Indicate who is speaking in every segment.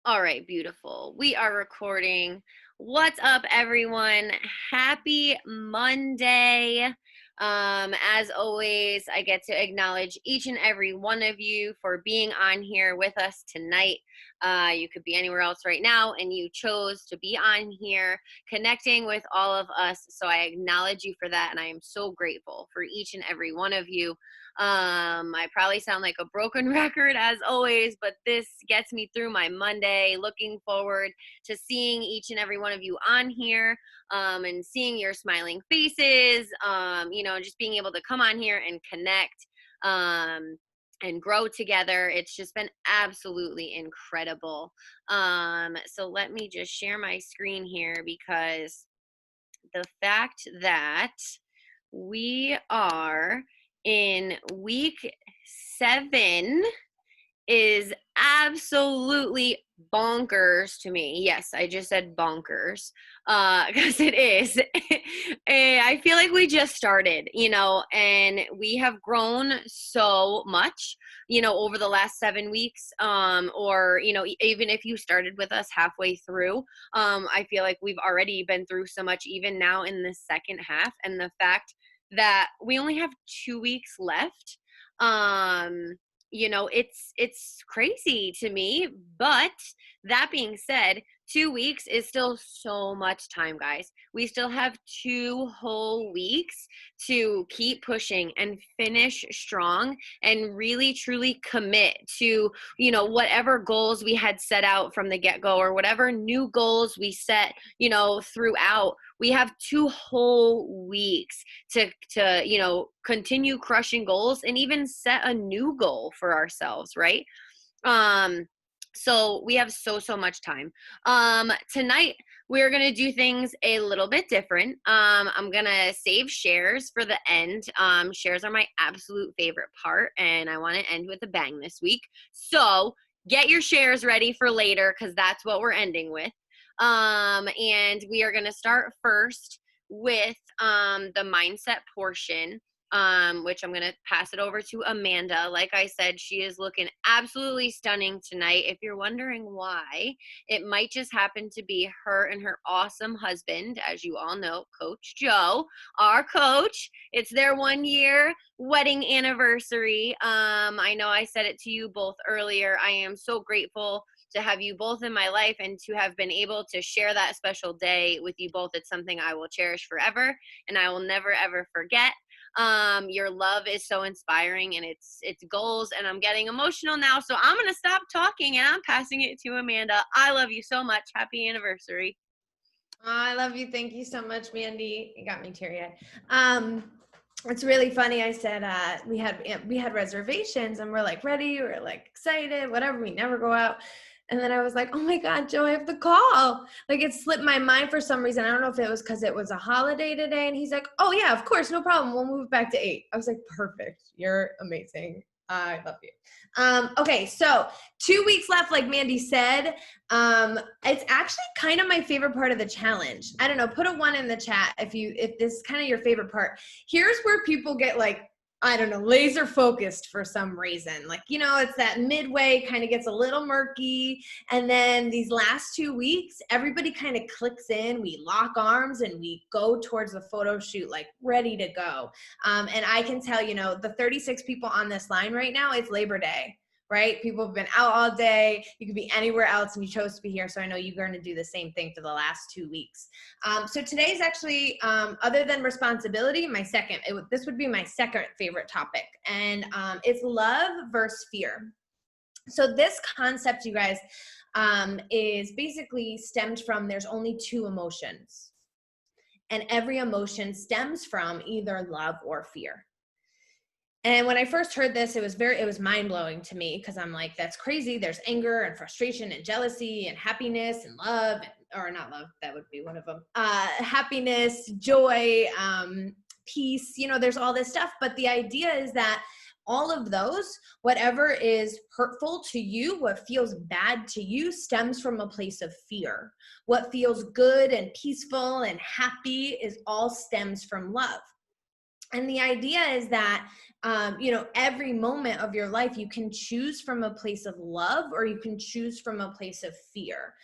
Speaker 1: All right, beautiful. We are recording. What's up, everyone? Happy Monday. As always, I get to acknowledge each and every one of you for being on here with us tonight. You could be anywhere else right now, and you chose to be on here connecting with all of us. So I acknowledge you for that, and I am so grateful for each and every one of you. I probably sound like a broken record as always, but this gets me through my Monday. Looking forward to seeing each and every one of you on here, and seeing your smiling faces, just being able to come on here and connect, and grow together. It's just been absolutely incredible. So let me just share my screen here, because the fact that we are in week 7 is absolutely bonkers to me. Yes, I just said bonkers, because it is. And I feel like we just started, and we have grown so much, over the last 7 weeks, or, even if you started with us halfway through, I feel like we've already been through so much, even now in the second half. And the fact that we only have 2 weeks left, it's crazy to me. But that being said, 2 weeks is still so much time, guys. We still have 2 whole weeks to keep pushing and finish strong and really truly commit to, whatever goals we had set out from the get-go, or whatever new goals we set, throughout. We have 2 whole weeks to continue crushing goals and even set a new goal for ourselves, right? So we have so much time. Tonight we're gonna do things a little bit different. I'm gonna save shares for the end. Shares are my absolute favorite part, and I want to end with a bang this week. So get your shares ready for later, because that's what we're ending with. And we are gonna start first with the mindset portion, which I'm going to pass it over to Amanda. Like I said, she is looking absolutely stunning tonight. If you're wondering why, it might just happen to be her and her awesome husband, as you all know, Coach Joe, our coach. It's their 1-year wedding anniversary. I know I said it to you both earlier. I am so grateful to have you both in my life and to have been able to share that special day with you both. It's something I will cherish forever, and I will never ever forget. Your love is so inspiring, and it's goals, and I'm getting emotional now, so I'm gonna stop talking and I'm passing it to Amanda. I love you so much. Happy anniversary.
Speaker 2: I love you. Thank you so much, Mandy. You got me teary-eyed. It's really funny. I said we had reservations, and we're like ready. We're like excited. Whatever. We never go out. And then I was like, oh my God, Joe, I have to call. Like, it slipped my mind for some reason. I don't know if it was because it was a holiday today. And he's like, oh yeah, of course, no problem. We'll move back to 8. I was like, perfect. You're amazing. I love you. Okay, so 2 weeks left, like Mandy said. It's actually kind of my favorite part of the challenge. I don't know, put a 1 in the chat if this is kind of your favorite part. Here's where people get like, I don't know, laser focused for some reason. Like, it's that midway kind of gets a little murky. And then these last 2 weeks, everybody kind of clicks in, we lock arms, and we go towards the photo shoot, like ready to go. And I can tell, the 36 people on this line right now, it's Labor Day, right? People have been out all day. You could be anywhere else, and you chose to be here. So I know you're going to do the same thing for the last 2 weeks. So today's actually, other than responsibility, this would be my second favorite topic. And it's love versus fear. So this concept, you guys, is basically stemmed from there's only 2 emotions. And every emotion stems from either love or fear. And when I first heard this, it was mind-blowing to me, because I'm like, that's crazy. There's anger and frustration and jealousy and happiness and love, or not love, that would be one of them. Happiness, joy, peace, there's all this stuff. But the idea is that all of those, whatever is hurtful to you, what feels bad to you, stems from a place of fear. What feels good and peaceful and happy all stems from love. And the idea is that Every moment of your life, you can choose from a place of love or you can choose from a place of fear.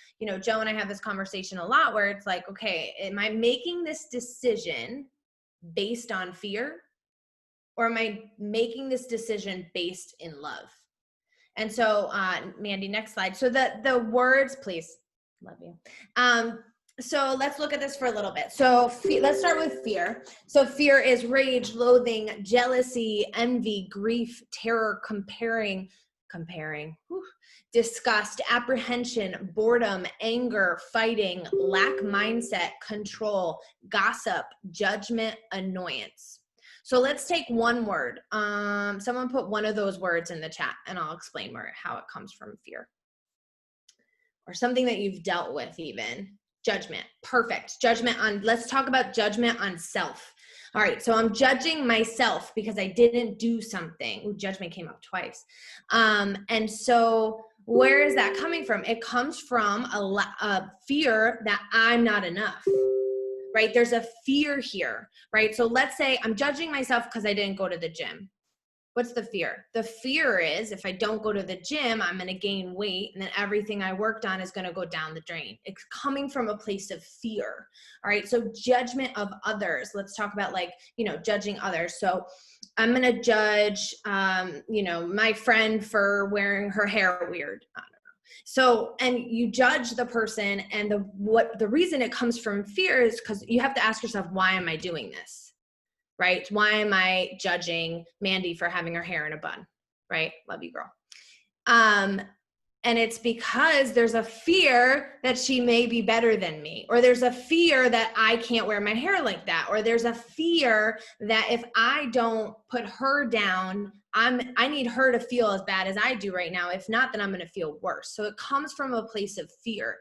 Speaker 2: Joe and I have this conversation a lot where it's like, okay, am I making this decision based on fear or am I making this decision based in love? And so, Mandy, next slide. So the words, please, love you. So let's look at this for a little bit. So let's start with fear. So fear is rage, loathing, jealousy, envy, grief, terror, comparing, disgust, apprehension, boredom, anger, fighting, lack mindset, control, gossip, judgment, annoyance. So let's take one word. Someone put one of those words in the chat and I'll explain how it comes from fear. Or something that you've dealt with even. Judgment. Perfect. Let's talk about judgment on self. All right. So I'm judging myself because I didn't do something. Ooh, judgment came up twice. And so where is that coming from? It comes from a fear that I'm not enough. Right? There's a fear here, right? So let's say I'm judging myself because I didn't go to the gym. What's the fear? The fear is if I don't go to the gym, I'm going to gain weight and then everything I worked on is going to go down the drain. It's coming from a place of fear. All right. So judgment of others. Let's talk about judging others. So I'm going to judge, my friend for wearing her hair weird. So, and you judge the person and the reason it comes from fear is because you have to ask yourself, why am I doing this? Right? Why am I judging Mandy for having her hair in a bun? Right? Love you, girl. And it's because there's a fear that she may be better than me, or there's a fear that I can't wear my hair like that, or there's a fear that if I don't put her down, I need her to feel as bad as I do right now. If not, then I'm going to feel worse. So it comes from a place of fear,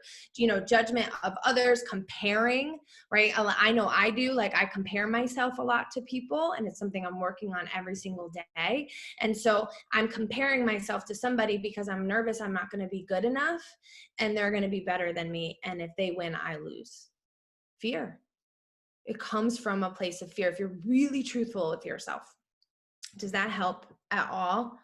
Speaker 2: judgment of others, comparing, right? I know I do, I compare myself a lot to people and it's something I'm working on every single day. And so I'm comparing myself to somebody because I'm nervous I'm not going to be good enough and they're going to be better than me. And if they win, I lose. Fear. It comes from a place of fear. If you're really truthful with yourself. Does that help at all?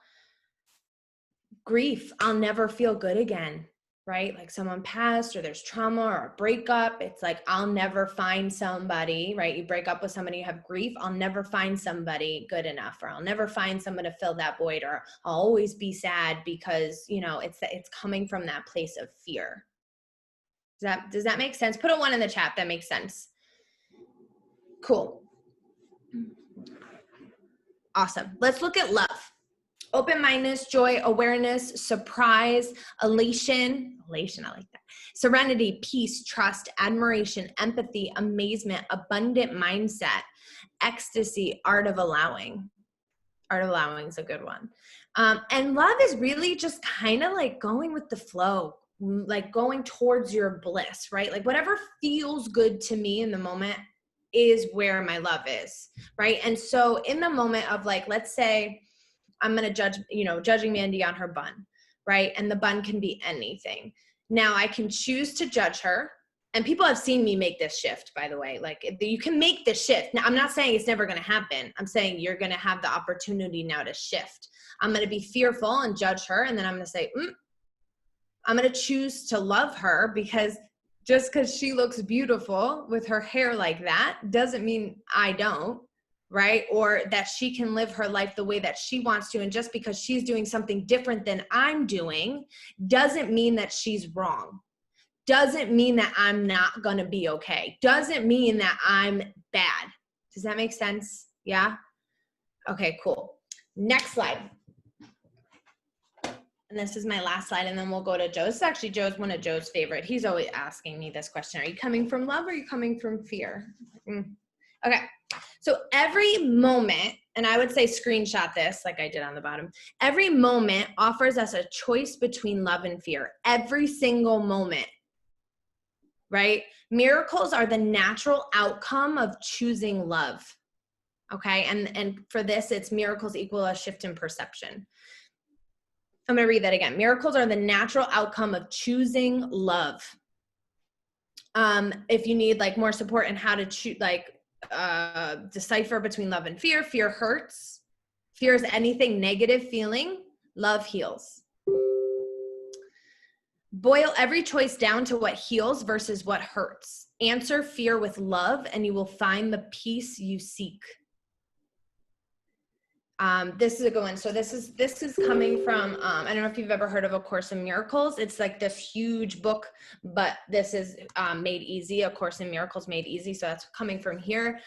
Speaker 2: Grief. I'll never feel good again, right? Like someone passed or there's trauma or a breakup. It's like, I'll never find somebody, right? You break up with somebody, you have grief. I'll never find somebody good enough, or I'll never find someone to fill that void, or I'll always be sad because, it's coming from that place of fear. Does that make sense? Put a 1 in the chat. That makes sense. Cool. Awesome. Let's look at love. Open-mindedness, joy, awareness, surprise, elation, I like that. Serenity, peace, trust, admiration, empathy, amazement, abundant mindset, ecstasy, art of allowing. Art of allowing is a good one. And love is really just kind of like going with the flow, like going towards your bliss, right? Like whatever feels good to me in the moment is where my love is, right? And so in the moment of let's say I'm going to judging Mandy on her bun, right? And the bun can be anything. Now I can choose to judge her. And people have seen me make this shift, by the way. You can make this shift. Now, I'm not saying it's never going to happen. I'm saying you're going to have the opportunity now to shift. I'm going to be fearful and judge her. And then I'm going to say, I'm going to choose to love her because just because she looks beautiful with her hair like that doesn't mean I don't, right? Or that she can live her life the way that she wants to. And just because she's doing something different than I'm doing doesn't mean that she's wrong. Doesn't mean that I'm not going to be okay. Doesn't mean that I'm bad. Does that make sense? Yeah? Okay, cool. Next slide. And this is my last slide, and then we'll go to Joe. This is actually one of Joe's favorite. He's always asking me this question. Are you coming from love or are you coming from fear? Okay. So every moment, and I would say screenshot this like I did on the bottom. Every moment offers us a choice between love and fear. Every single moment. Right? Miracles are the natural outcome of choosing love. Okay. And for this, it's miracles equal a shift in perception. I'm going to read that again. Miracles are the natural outcome of choosing love. If you need more support in how to choose, decipher between love and fear, fear hurts. Fear is anything negative feeling. Love heals. Boil every choice down to what heals versus what hurts. Answer fear with love and you will find the peace you seek. This is a good one. So this is coming from, I don't know if you've ever heard of A Course in Miracles. It's like this huge book, but this is made easy. A Course in Miracles made easy. So that's coming from here.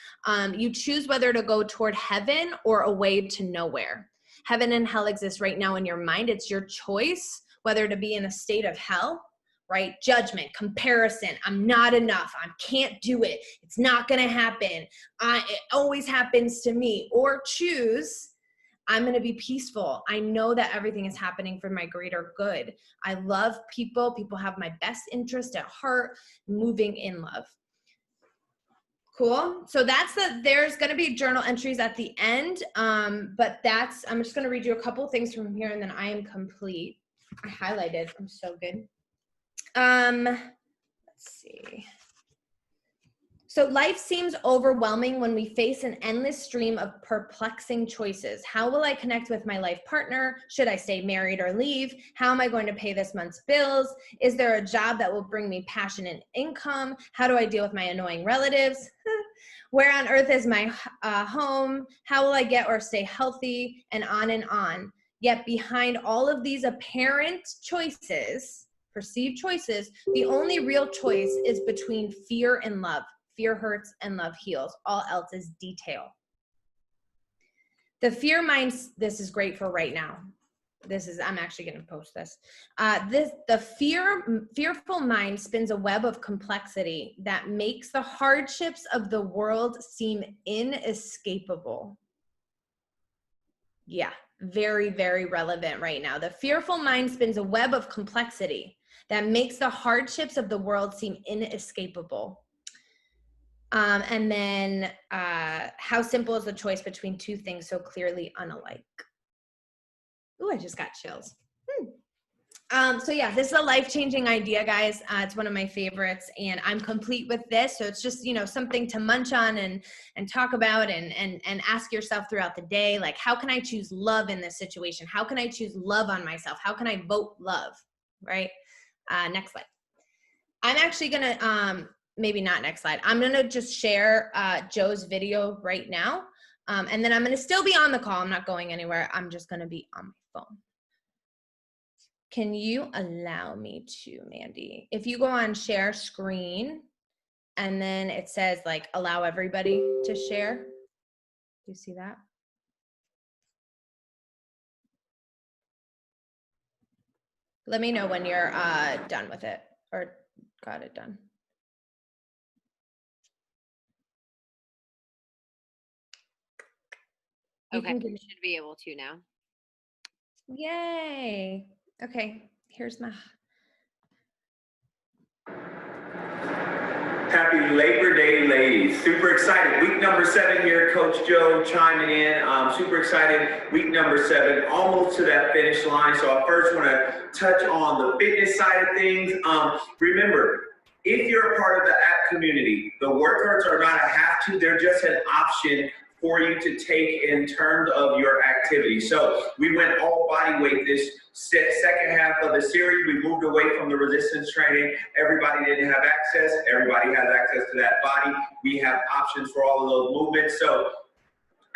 Speaker 2: You choose whether to go toward heaven or away to nowhere. Heaven and hell exist right now in your mind. It's your choice whether to be in a state of hell, right? Judgment, comparison. I'm not enough. I can't do it. It's not going to happen. It always happens to me. Or choose, I'm going to be peaceful. I know that everything is happening for my greater good. I love people. People have my best interest at heart, moving in love. Cool. So there's going to be journal entries at the end. But I'm just going to read you a couple things from here and then I am complete. I highlighted. I'm so good. Let's see. So life seems overwhelming when we face an endless stream of perplexing choices. How will I connect with my life partner? Should I stay married or leave? How am I going to pay this month's bills? Is there a job that will bring me passion and income? How do I deal with my annoying relatives? Where on earth is my home? How will I get or stay healthy? And on and on. Yet behind all of these apparent choices, perceived choices, the only real choice is between fear and love. Fear hurts and love heals. All else is detail. The fear mind, this is great for right now. I'm actually going to post this. The fearful mind spins a web of complexity that makes the hardships of the world seem inescapable. Yeah, very, very relevant right now. The fearful mind spins a web of complexity that makes the hardships of the world seem inescapable. And then how simple is the choice between two things so clearly unalike? Ooh, I just got chills. So yeah, this is a life-changing idea, guys. It's one of my favorites and I'm complete with this. So it's just, something to munch on and talk about and ask yourself throughout the day, like, how can I choose love in this situation? How can I choose love on myself? How can I vote love, right? Next slide. I'm actually gonna, maybe not next slide. I'm gonna just share Joe's video right now. And then I'm gonna still be on the call. I'm not going anywhere. I'm just gonna be on my phone. Can you allow me to, Mandy? If you go on share screen and then it says like allow everybody to share. Do you see that? Let me know when you're done with it or got it done.
Speaker 1: Okay, you should be able to now.
Speaker 2: Yay. Okay, here's my...
Speaker 3: Happy Labor Day, ladies. Super excited. Week number 7 here, Coach Joe chiming in. Super excited. Week number 7, almost to that finish line. So I first want to touch on the fitness side of things. Remember, if you're a part of the app community, the workouts are not a have to, they're just an option for you to take in terms of your activity. So we went all body weight this second half of the series. We moved away from the resistance training. Everybody didn't have access. Everybody has access to that body. We have options for all of those movements. So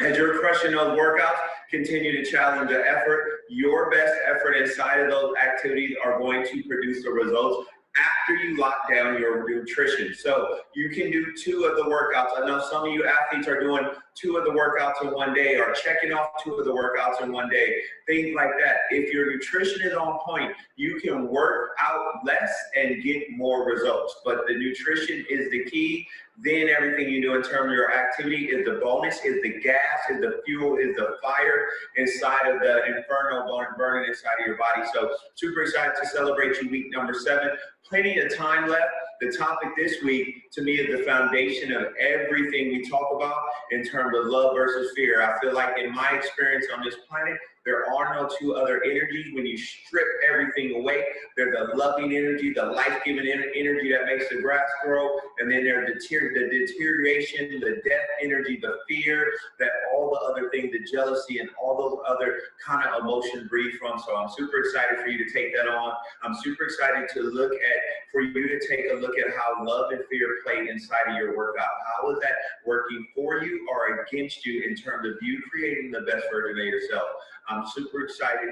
Speaker 3: as you're crushing those workouts, continue to challenge the effort. Your best effort inside of those activities are going to produce the results after you lock down your nutrition. So you can do 2 of the workouts. I know some of you athletes are doing 2 of the workouts in one day or checking off 2 of the workouts in one day, things like that. If your nutrition is on point, you can work out less and get more results. But the nutrition is the key. Then everything you do in terms of your activity is the bonus, is the gas, is the fuel, is the fire inside of the inferno burning inside of your body. So super excited to celebrate you week number 7. Plenty of time left. The topic this week, to me, is the foundation of everything we talk about in terms of love versus fear. I feel like in my experience on this planet, There are no two other energies. When you strip everything away, there's the loving energy, the life-giving energy that makes the grass grow, and then there's the deterioration, the death energy, the fear, that all the other things, the jealousy, and all those other kind of emotions breathe from. So I'm super excited for you to take that on. I'm super excited for you to take a look at how love and fear play inside of your workout. How is that working for you or against you in terms of you creating the best version of yourself? I'm super excited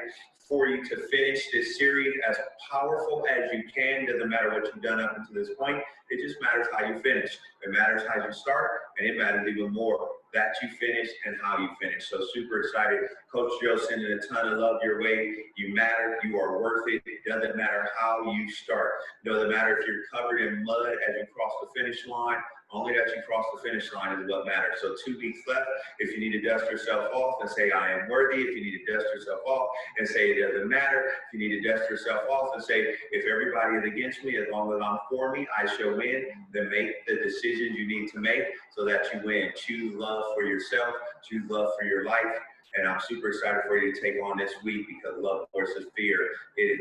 Speaker 3: for you to finish this series as powerful as you can. Doesn't matter what you've done up until this point. It just matters how you finish. It matters how you start, and it matters even more that you finish and how you finish. So super excited. Coach Joe sending a ton of love your way. You matter. You are worth it. It doesn't matter how you start. It doesn't matter if you're covered in mud as you cross the finish line. Only that you cross the finish line is what matters. So 2 weeks left. If you need to dust yourself off and say, I am worthy. If you need to dust yourself off and say, it doesn't matter. If you need to dust yourself off and say, if everybody is against me, as long as I'm for me, I shall win. Then make the decisions you need to make so that you win. Choose love for yourself. Choose love for your life. And I'm super excited for you to take on this week, because love versus fear is,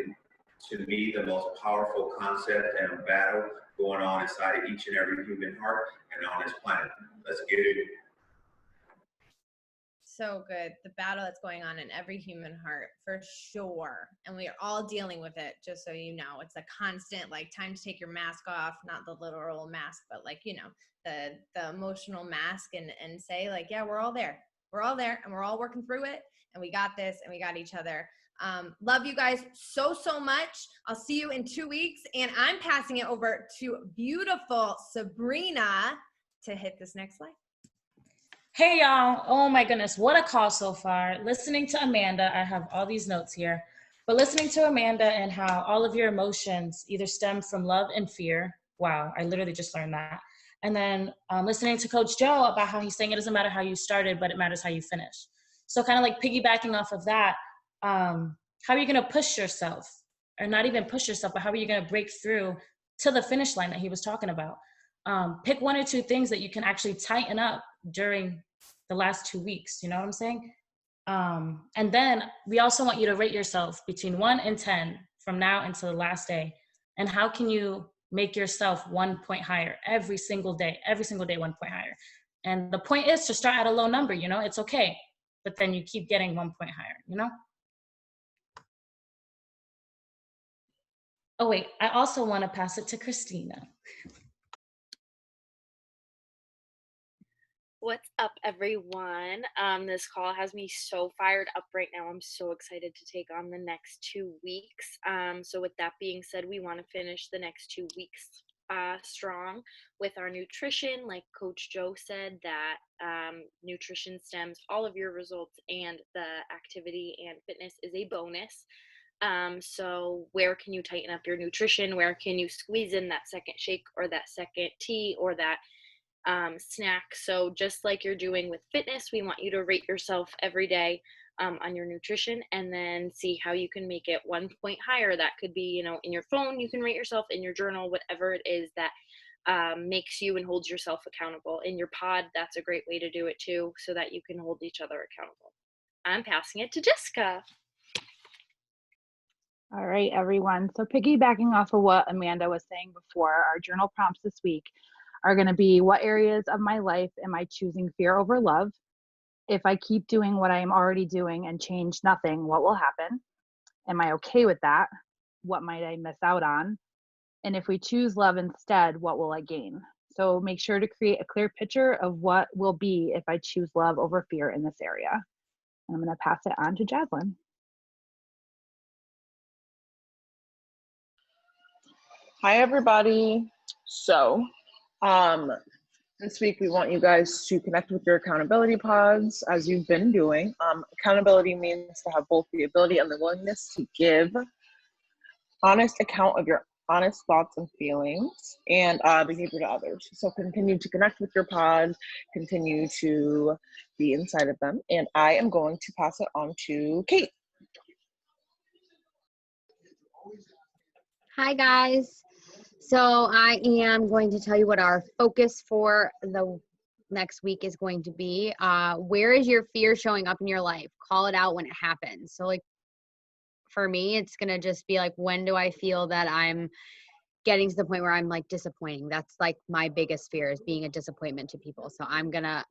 Speaker 3: to me, the most powerful concept and battle going on inside of each and every human heart and on this planet. Let's get it.
Speaker 2: So good. The battle that's going on in every human heart, for sure. And we are all dealing with it, just so you know. It's a constant, like, time to take your mask off, not the literal mask, but like, you know, the emotional mask, and say, like, yeah, we're all there. We're all there, and we're all working through it, and we got this, and we got each other. Love you guys so much. I'll see you in 2 weeks, and I'm passing it over to beautiful Sabrina to hit this next slide.
Speaker 4: Hey y'all, oh my goodness, what a call so far. Listening to Amanda, I have all these notes here, but listening to Amanda and how all of your emotions either stem from love and fear. Wow, I literally just learned that. And then listening to Coach Joe about how he's saying it doesn't matter how you started, but it matters how you finish. So kind of like piggybacking off of that, how are you gonna push yourself, or not even push yourself, but how are you gonna break through to the finish line that he was talking about? Pick 1 or 2 things that you can actually tighten up during the last 2 weeks, you know what I'm saying? And then we also want you to rate yourself between 1 and 10 from now until the last day. And how can you make yourself 1 point higher every single day 1 point higher? And the point is to start at a low number, you know, it's okay, but then you keep getting 1 point higher, you know? Oh wait, I also want to pass it to Christina.
Speaker 5: What's up, everyone? This call has me so fired up right now. I'm so excited to take on the next 2 weeks. So with that being said, we want to finish the next 2 weeks strong with our nutrition. Like Coach Joe said, that nutrition stems all of your results, and the activity and fitness is a bonus. So where can you tighten up your nutrition? Where can you squeeze in that second shake or that second tea or that snack? So just like you're doing with fitness, we want you to rate yourself every day on your nutrition, and then see how you can make it 1 point higher. That could be, you know, in your phone, you can rate yourself, in your journal, whatever it is that makes you and holds yourself accountable. In your pod, that's a great way to do it too, so that you can hold each other accountable. I'm passing it to Jessica.
Speaker 6: All right, everyone. So piggybacking off of what Amanda was saying before, our journal prompts this week are going to be, what areas of my life am I choosing fear over love? If I keep doing what I am already doing and change nothing, what will happen? Am I okay with that? What might I miss out on? And if we choose love instead, what will I gain? So make sure to create a clear picture of what will be if I choose love over fear in this area. And I'm going to pass it on to Jaslyn.
Speaker 7: Hi, everybody. So, this week we want you guys to connect with your accountability pods, as you've been doing. Accountability means to have both the ability and the willingness to give honest account of your honest thoughts and feelings and behavior to others. So continue to connect with your pod, continue to be inside of them. And I am going to pass it on to Kate.
Speaker 8: Hi, guys. So I am going to tell you what our focus for the next week is going to be. Where is your fear showing up in your life? Call it out when it happens. So like for me, it's going to just be like, when do I feel that I'm getting to the point where I'm like disappointing? That's like my biggest fear, is being a disappointment to people. So I'm going to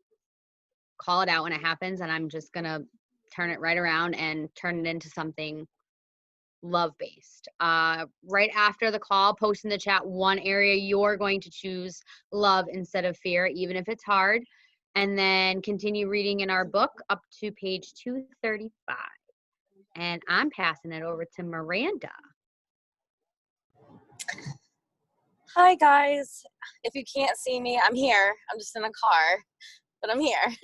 Speaker 8: call it out when it happens, and I'm just going to turn it right around and turn it into something love-based. Right after the call, post in the chat one area you're going to choose love instead of fear, even if it's hard. And then continue reading in our book up to page 235. And I'm passing it over to Miranda.
Speaker 9: Hi guys. If you can't see me, I'm here. I'm just in a car, but I'm here.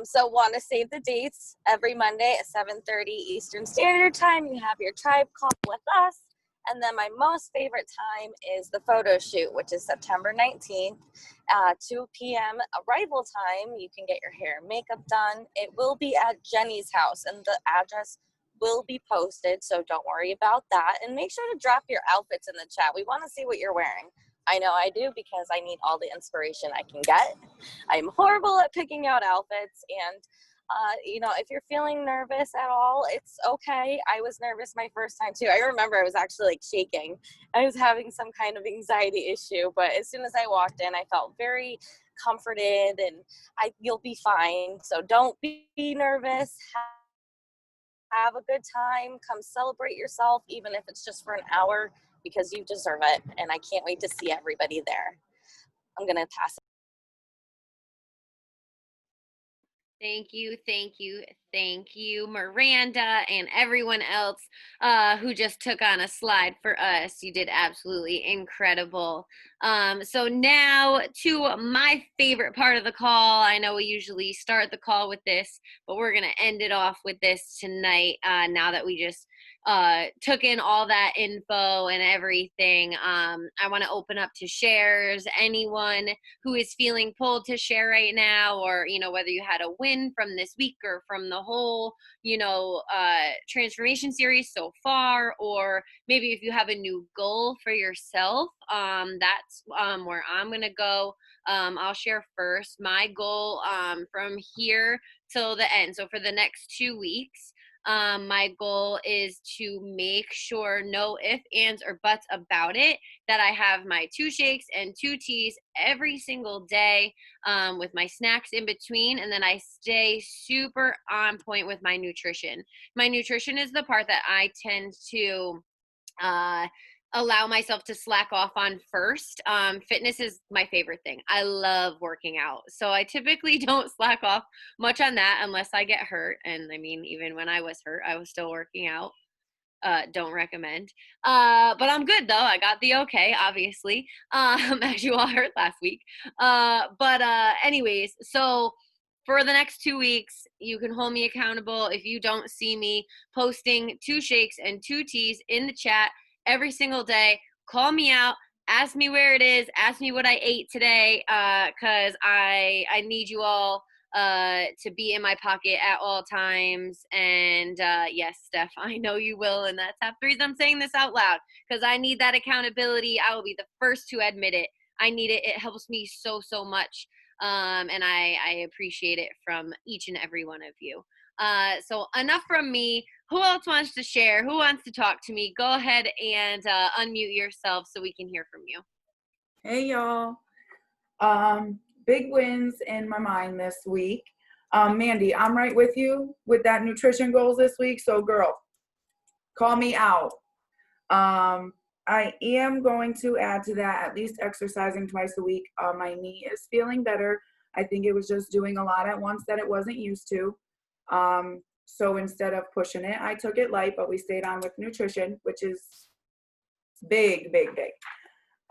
Speaker 9: So want to save the dates. Every Monday at 7:30 Eastern Standard Time, you have your tribe call with us. And then my most favorite time is the photo shoot, which is September 19th, 2 p.m. arrival time. You can get your hair and makeup done. It will be at Jenny's house, and the address will be posted, so don't worry about that. And make sure to drop your outfits in the chat. We want to see what you're wearing. I know I do, because I need all the inspiration I can get. I'm horrible at picking out outfits, and if you're feeling nervous at all, it's okay. I was nervous my first time too. I remember I was actually like shaking. I was having some kind of anxiety issue, but as soon as I walked in, I felt very comforted, and you'll be fine. So don't be nervous. Have a good time. Come celebrate yourself, even if it's just for an hour, because you deserve it. And I can't wait to see everybody there. I'm going to pass.
Speaker 1: Thank you, Miranda, and everyone else who just took on a slide for us. You did absolutely incredible. So now to my favorite part of the call. I know we usually start the call with this, but we're going to end it off with this tonight, now that we just took in all that info and everything. I want to open up to shares. Anyone who is feeling pulled to share right now, or whether you had a win from this week or from the whole transformation series so far, or maybe if you have a new goal for yourself, that's where I'm gonna go. I'll share first. My goal from here till the end, so for the next 2 weeks, my goal is to make sure, no ifs, ands, or buts about it, that I have my 2 shakes and 2 teas every single day, with my snacks in between, and then I stay super on point with my nutrition. My nutrition is the part that I tend to allow myself to slack off on first. Fitness is my favorite thing. I love working out. So I typically don't slack off much on that unless I get hurt. And I mean, even when I was hurt, I was still working out. Don't recommend. But I'm good though. I got the okay, obviously, as you all heard last week. Anyways, so for the next 2 weeks, you can hold me accountable. If you don't see me posting 2 shakes and 2 teas in the chat every single day, call me out, ask me where it is, ask me what I ate today, because I need you all to be in my pocket at all times. And yes, Steph, I know you will, and that's half the reason I'm saying this out loud, because I need that accountability. I will be the first to admit it. I need it. It helps me so much, and I appreciate it from each and every one of you. So enough from me. Who else wants to share? Who wants to talk to me? Go ahead and unmute yourself so we can hear from you.
Speaker 10: Hey, y'all. Big wins in my mind this week. Mandy, I'm right with you with that nutrition goals this week. So girl, call me out. I am going to add to that, at least exercising twice a week. My knee is feeling better. I think it was just doing a lot at once that it wasn't used to. So instead of pushing it, I took it light, but we stayed on with nutrition, which is big.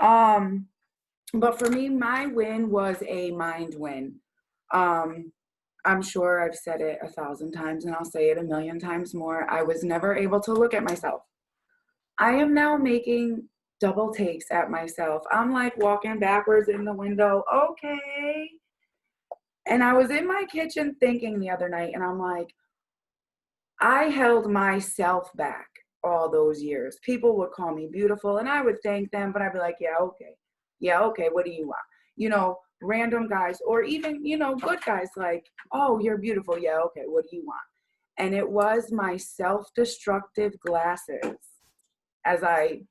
Speaker 10: But for me, my win was a mind win. I'm sure I've said it 1,000 times, and I'll say it 1,000,000 times more. I was never able to look at myself. I am now making double takes at myself. I'm like walking backwards in the window. Okay. And I was in my kitchen thinking the other night, and I'm like, I held myself back all those years. People would call me beautiful, and I would thank them, but I'd be like, yeah, okay, what do you want? random guys, or even, you know, good guys, like, oh, you're beautiful. Yeah, okay, what do you want? And it was my self-destructive glasses, as I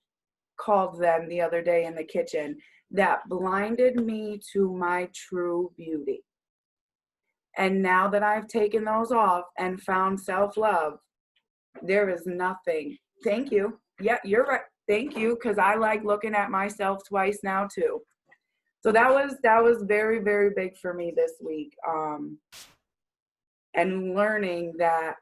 Speaker 10: called them the other day in the kitchen, that blinded me to my true beauty. And now that I've taken those off and found self-love, there is nothing. Thank you. Yeah, you're right. Thank you, because I like looking at myself twice now too. So that was very, very big for me this week. And learning that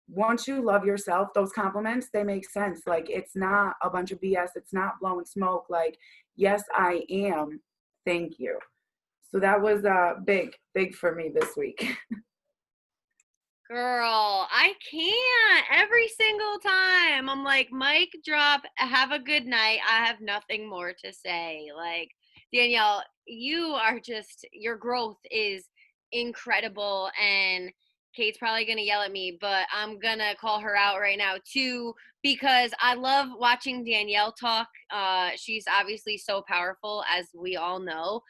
Speaker 10: once you love yourself, those compliments, they make sense. Like, it's not a bunch of BS. It's not blowing smoke. Like, yes, I am. Thank you. So that was big, big for me this week.
Speaker 1: Girl, I can't. Every single time I'm like, mic drop, have a good night. I have nothing more to say. Like, Danielle, you are just, your growth is incredible. And Kate's probably going to yell at me, but I'm going to call her out right now too, because I love watching Danielle talk. She's obviously so powerful, as we all know.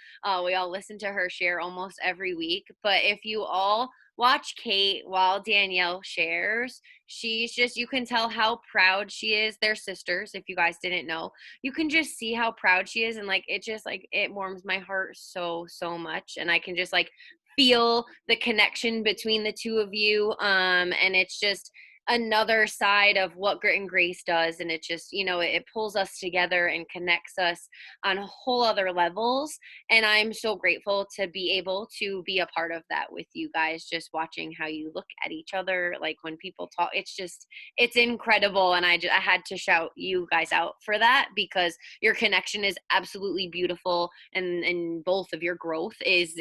Speaker 1: We all listen to her share almost every week. But if you all watch Kate while Danielle shares, she's just, you can tell how proud she is. They're sisters, if you guys didn't know. You can just see how proud she is, and like, it just, like, it warms my heart so much, and I can just like feel the connection between the two of you. And it's just another side of what Grit and Grace does, and it just, you know, it pulls us together and connects us on whole other levels. And I'm so grateful to be able to be a part of that with you guys, just watching how you look at each other, like when people talk. It's just, it's incredible. And I had to shout you guys out for that, because your connection is absolutely beautiful, and both of your growth is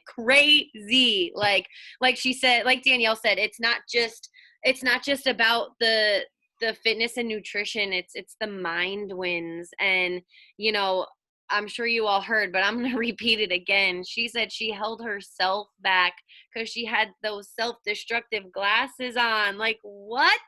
Speaker 1: crazy. Like she said, like Danielle said, it's not just about the fitness and nutrition. It's the mind wins. And, you know, I'm sure you all heard, but I'm going to repeat it again. She said she held herself back because she had those self-destructive glasses on. Like, what?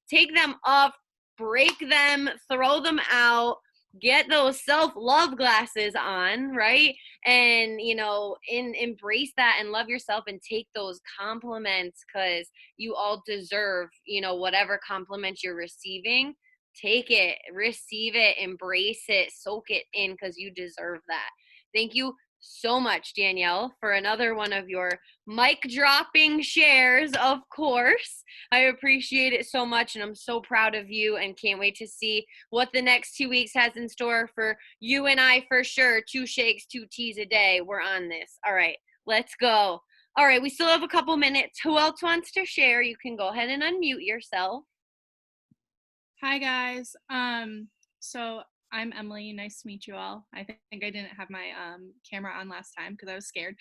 Speaker 1: Take them off, break them, throw them out, get those self-love glasses on, right? And, you know, embrace that and love yourself, and take those compliments, because you all deserve, you know, whatever compliments you're receiving. Take it, receive it, embrace it, soak it in, because you deserve that. Thank you so much, Danielle, for another one of your mic dropping shares, of course. I appreciate it so much, and I'm so proud of you, and can't wait to see what the next 2 weeks has in store for you and I, for sure. 2 shakes, 2 teas a day. We're on this. All right, let's go. All right, we still have a couple minutes. Who else wants to share? You can go ahead and unmute yourself.
Speaker 11: Hi guys. So I'm Emily. Nice to meet you all. I think I didn't have my camera on last time because I was scared.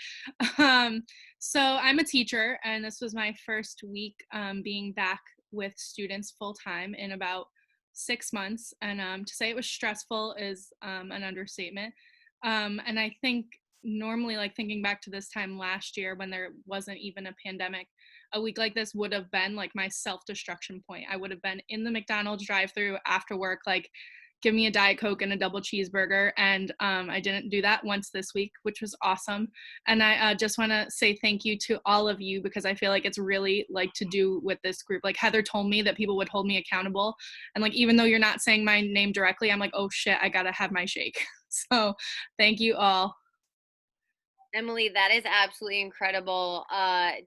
Speaker 11: So I'm a teacher, and this was my first week being back with students full time in about 6 months. And to say it was stressful is an understatement. And I think normally, like thinking back to this time last year when there wasn't even a pandemic, a week like this would have been like my self-destruction point. I would have been in the McDonald's drive-thru after work, like, give me a Diet Coke and a double cheeseburger. And I didn't do that once this week, which was awesome. And I just want to say thank you to all of you, because I feel like it's really like to do with this group. Like, Heather told me that people would hold me accountable. And like, even though you're not saying my name directly, I'm like, oh shit, I gotta have my shake. So thank you all.
Speaker 1: Emily, that is absolutely incredible.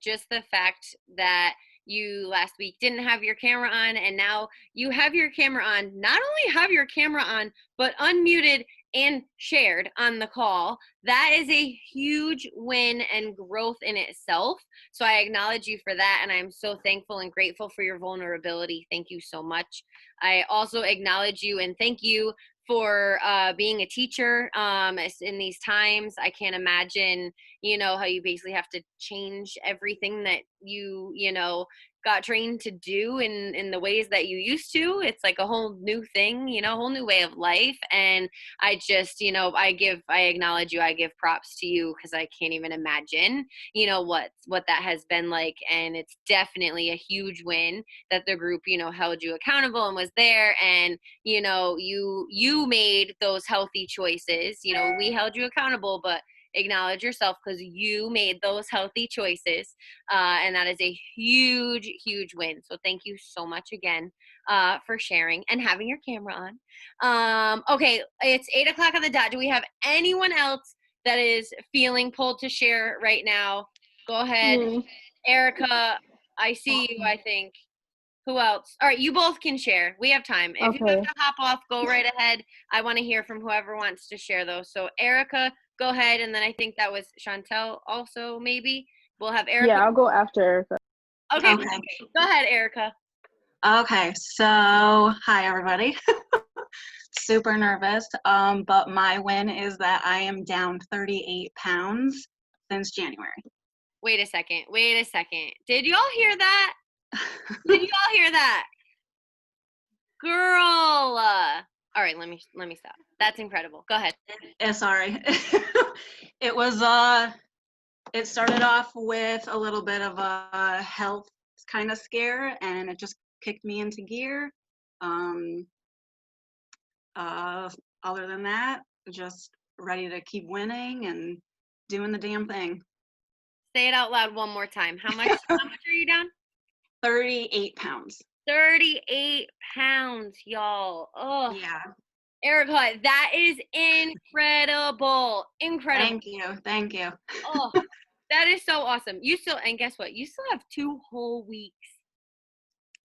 Speaker 1: Just the fact that you last week didn't have your camera on, and now you have your camera on. Not only have your camera on, but unmuted and shared on the call. That is a huge win and growth in itself. So I acknowledge you for that, and I'm so thankful and grateful for your vulnerability. Thank you so much. I also acknowledge you and thank you for being a teacher in these times. I can't imagine, you know, how you basically have to change everything that you know, got trained to do in the ways that you used to. It's like a whole new thing, you know, a whole new way of life. And I just, you know, I acknowledge you. I give props to you, because I can't even imagine, you know, what that has been like. And it's definitely a huge win that the group, you know, held you accountable and was there. And, you know, you made those healthy choices. You know, we held you accountable, but acknowledge yourself because you made those healthy choices. And that is a huge, huge win. So thank you so much again for sharing and having your camera on. Okay, it's 8:00 on the dot. Do we have anyone else that is feeling pulled to share right now? Go ahead. Erica, I see you, I think. Who else? All right, you both can share. We have time. If you have
Speaker 7: Okay.
Speaker 1: to hop off, go right ahead. I want to hear from whoever wants to share those. So Erica, go ahead, and then I think that was Chantel also, maybe. We'll have Erica.
Speaker 7: Yeah, I'll go after Erica.
Speaker 1: Okay,
Speaker 12: Okay.
Speaker 1: go ahead, Erica.
Speaker 12: Okay, so hi everybody. Super nervous, but my win is that I am down 38 pounds since January.
Speaker 1: Wait a second. Did y'all hear that? Did y'all hear that? Girl. All right, let me stop. That's incredible. Go ahead.
Speaker 12: Sorry. It was it started off with a little bit of a health kind of scare, and it just kicked me into gear. Other than that, just ready to keep winning and doing the damn thing.
Speaker 1: Say it out loud one more time. How much are you down?
Speaker 12: 38 pounds.
Speaker 1: 38 pounds, y'all. Oh,
Speaker 12: yeah.
Speaker 1: Erica, that is incredible. Incredible.
Speaker 12: Thank you.
Speaker 1: Oh, that is so awesome. And guess what? You still have 2 whole weeks.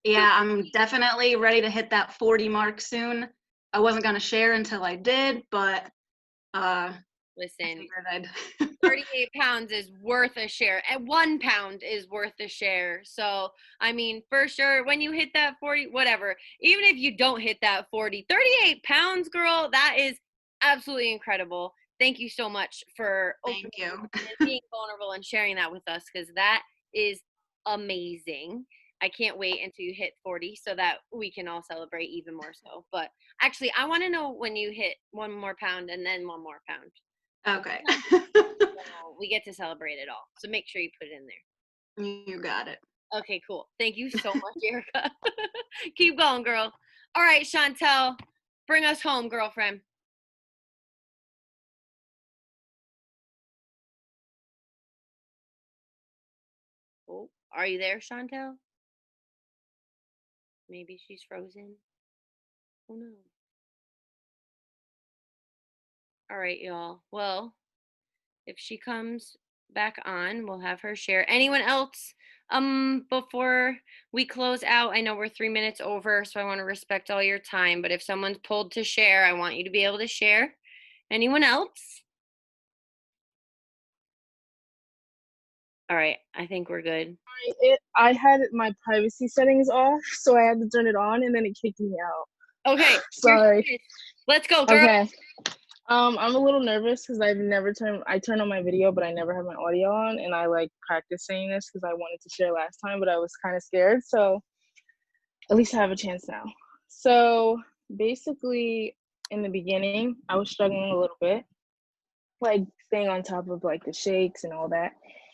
Speaker 12: Yeah, I'm definitely ready to hit that 40 mark soon. I wasn't going to share until I did, but
Speaker 1: listen, 38 pounds is worth a share, and 1 pound is worth a share. So, I mean, for sure, when you hit that 40, whatever, even if you don't hit that 40, 38 pounds, girl, that is absolutely incredible. Thank you so much for
Speaker 12: Thank you.
Speaker 1: and being vulnerable and sharing that with us, because that is amazing. I can't wait until you hit 40 so that we can all celebrate even more so. But actually, I want to know when you hit 1 more pound and then 1 more pound.
Speaker 12: Okay.
Speaker 1: So we get to celebrate it all. So make sure you put it in there.
Speaker 12: You got it.
Speaker 1: Okay, cool. Thank you so much, Erica. Keep going, girl. All right, Chantel, bring us home, girlfriend. Oh, are you there, Chantel? Maybe she's frozen. Oh, no. All right, y'all. Well, if she comes back on, we'll have her share. Anyone else before we close out? I know we're 3 minutes over, so I want to respect all your time, but if someone's pulled to share, I want you to be able to share. Anyone else? All right, I think we're good.
Speaker 7: I had my privacy settings off, so I had to turn it on, and then it kicked me out.
Speaker 1: Okay,
Speaker 7: sorry.
Speaker 1: Let's go, girl.
Speaker 7: Okay. I'm a little nervous because I turned on my video, but I never had my audio on, and I like practiced saying this because I wanted to share last time, but I was kind of scared. So at least I have a chance now. So basically, in the beginning, I was struggling a little bit, like staying on top of like the shakes and all that.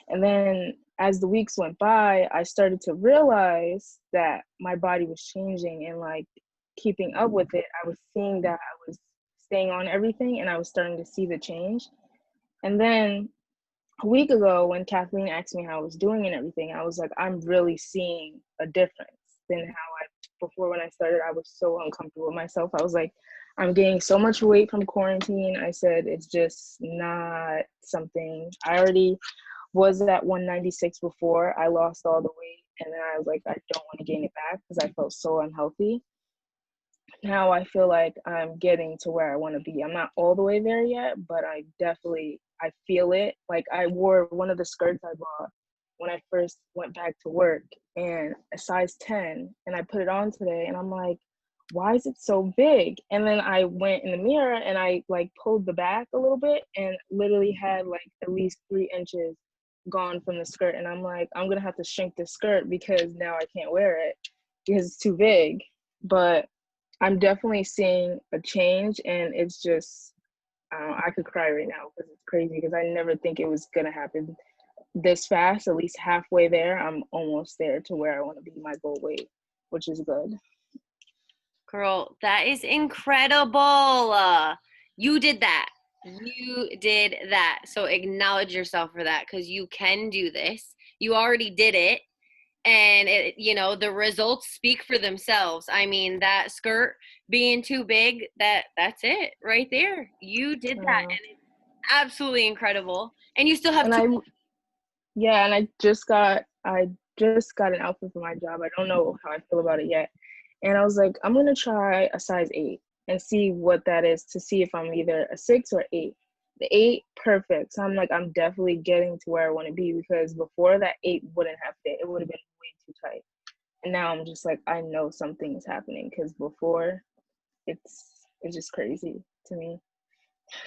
Speaker 7: And then as the weeks went by, I started to realize that my body was changing, and like keeping up with it, I was seeing that I was staying on everything, and I was starting to see the change. And then a week ago, when Kathleen asked me how I was doing and everything, I was like, I'm really seeing a difference than how before when I started, I was so uncomfortable with myself. I was like, I'm gaining so much weight from quarantine. I said, it's just not something. I already was at 196 before I lost all the weight. And then I was like, I don't want to gain it back because I felt so unhealthy. Now I feel like I'm getting to where I want to be. I'm not all the way there yet, but I feel it. Like I wore one of the skirts I bought when I first went back to work, and a size 10, and I put it on today, and I'm like, why is it so big? And then I went in the mirror and I like pulled the back a little bit and literally had like at least 3 inches gone from the skirt. And I'm like, I'm gonna have to shrink the skirt because now I can't wear it because it's too big. But I'm definitely seeing a change, and it's just, I could cry right now because it's crazy because I never think it was gonna happen this fast. At least halfway there, I'm almost there to where I want to be my goal weight, which is good.
Speaker 1: Girl, that is incredible. You did that. You did that. So acknowledge yourself for that because you can do this. You already did it. And the results speak for themselves. I mean, that skirt being too big, that's it right there. You did that, and it's absolutely incredible. And you still have
Speaker 7: And I just got an outfit for my job. I don't know how I feel about it yet. And I was like, I'm gonna try a size 8 and see what that is to see if I'm either a 6 or 8. The 8, perfect. So I'm like, I'm definitely getting to where I want to be because before that 8 wouldn't have fit. It would have been way too tight. And now I'm just like, I know something is happening because before it's just crazy to me.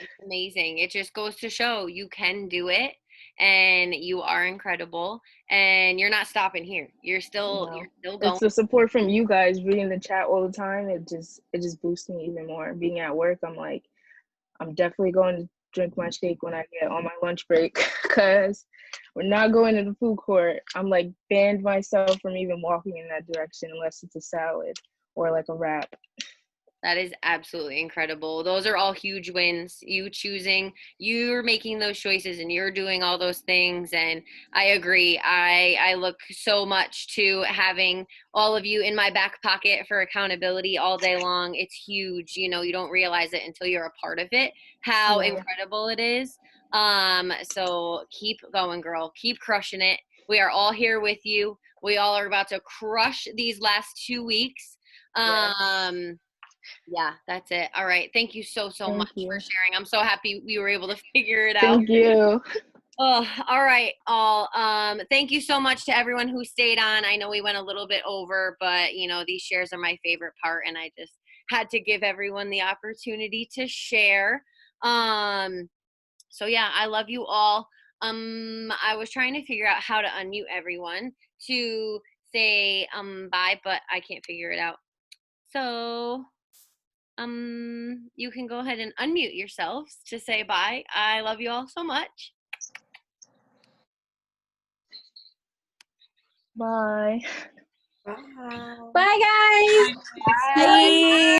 Speaker 1: It's amazing. It just goes to show you can do it and you are incredible and you're not stopping here. You're still going.
Speaker 7: It's the support from you guys reading the chat all the time. It just boosts me even more. Being at work, I'm like, I'm definitely going to drink my shake when I get on my lunch break because we're not going to the food court. I'm like banned myself from even walking in that direction unless it's a salad or like a wrap.
Speaker 1: That is absolutely incredible. Those are all huge wins. You're making those choices and you're doing all those things. And I agree. I look so much to having all of you in my back pocket for accountability all day long. It's huge. You don't realize it until you're a part of it, how incredible it is. So keep going, girl. Keep crushing it. We are all here with you. We all are about to crush these last 2 weeks. Yeah, that's it. All right. Thank you so much for sharing. I'm so happy we were able to figure it out.
Speaker 7: Thank you.
Speaker 1: Oh, all right. Thank you so much to everyone who stayed on. I know we went a little bit over, but these shares are my favorite part and I just had to give everyone the opportunity to share. So yeah, I love you all. I was trying to figure out how to unmute everyone to say bye, but I can't figure it out. So you can go ahead and unmute yourselves to say bye. I love you all so much.
Speaker 7: Bye.
Speaker 2: Bye.
Speaker 8: Bye, guys.
Speaker 1: Bye.